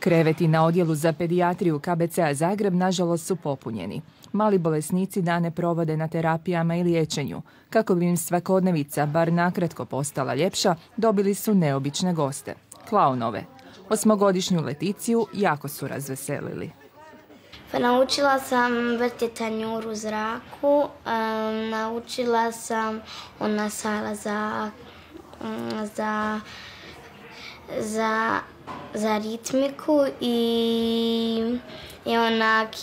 Kreveti na odjelu za pedijatriju KBC-a Zagreb nažalost su popunjeni. Mali bolesnici dane provode na terapijama i liječenju. Kako bi im svakodnevica bar nakratko postala ljepša, dobili su neobične goste. Klaunove. 8-godišnju Leticiju jako su razveselili. Pa naučila sam vrtjeti tanjur u zraku, naučila sam ona sala za ritmiku i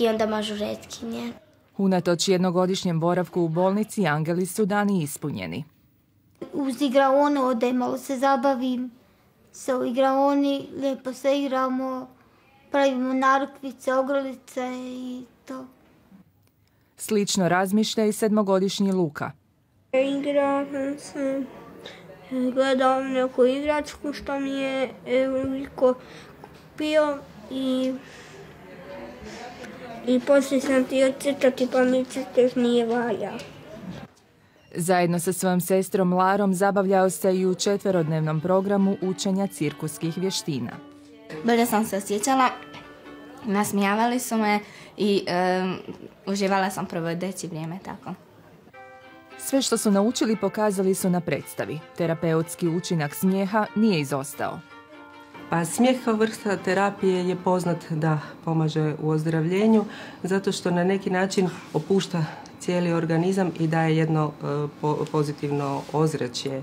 onda mažuretkinje. Unatoč 1-godišnjem boravku u bolnici, angeli su dani ispunjeni. Uz igraone odem, malo se zabavim se u igraoni, lijepo se igramo, pravimo narukvice, ogrlice i to. Slično razmišlja i 7-godišnji Luka. Igrao sam, gledao neku igračku što mi je Veliko kupio i poslije sam htio crtati pa mi crtež nije valjao. Zajedno sa svojom sestrom Larom zabavljao se i u 4-dnevnom programu učenja cirkuskih vještina. Bolje sam se osjećala, nasmijavali su me i uživala sam provodeći vrijeme tako. Sve što su naučili pokazali su na predstavi. Terapeutski učinak smijeha nije izostao. Pa smijeh kao vrsta terapije je poznat da pomaže u ozdravljenju zato što na neki način opušta cijeli organizam i daje jedno pozitivno ozračje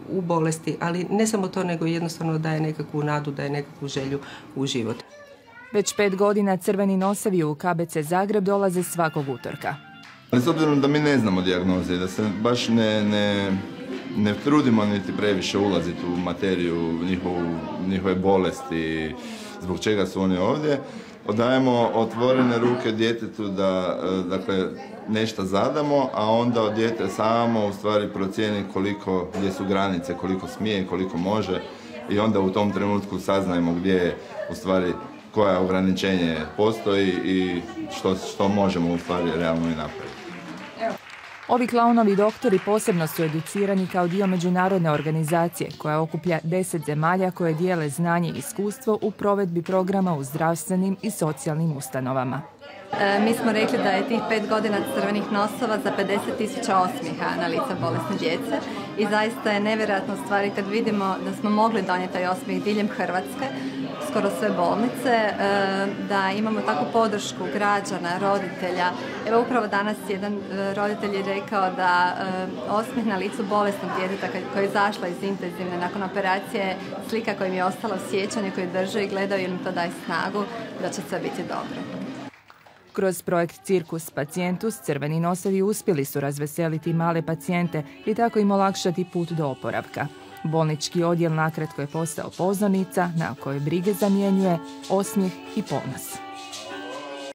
u bolesti, ali ne samo to, nego jednostavno daje nekakvu nadu, daje nekakvu želju u život. Već 5 godina crveni nosevi u KBC Zagreb dolaze svakog utorka. Ali s obzirom da mi ne znamo dijagnoze i da se baš ne trudimo niti previše ulaziti u materiju njihove bolesti, zbog čega su oni ovdje, dajemo otvorene ruke djetetu da nešto zadamo, a onda dijete samo u stvari procijeni gdje su granice, koliko smije, koliko može i onda u tom trenutku saznajemo gdje u stvari koje ograničenje postoji i što možemo u stvari realno i napraviti. Ovi klaunovi doktori posebno su educirani kao dio međunarodne organizacije koja okuplja 10 zemalja koje dijele znanje i iskustvo u provedbi programa u zdravstvenim i socijalnim ustanovama. Mi smo rekli da je tih 5 godina crvenih nosova za 50.000 osmijeha na lica bolesne djece i zaista je nevjerojatno stvari kad vidimo da smo mogli donijeti taj osmijeh diljem Hrvatske, skoro sve bolnice, da imamo takvu podršku građana, roditelja. Evo upravo danas jedan roditelj je rekao da osmijeh na licu bolesnog djeteta koji je izašla iz intenzivne nakon operacije, slika koja im je ostala u sjećanju, koji drže i gledaju ili im to daje snagu da će sve biti dobro. Kroz projekt Cirkus Pacijentus crveni nosevi uspjeli su razveseliti male pacijente i tako im olakšati put do oporavka. Bolnički odjel nakratko je postao pozornica na kojoj brige zamjenjuje osmijeh i ponos.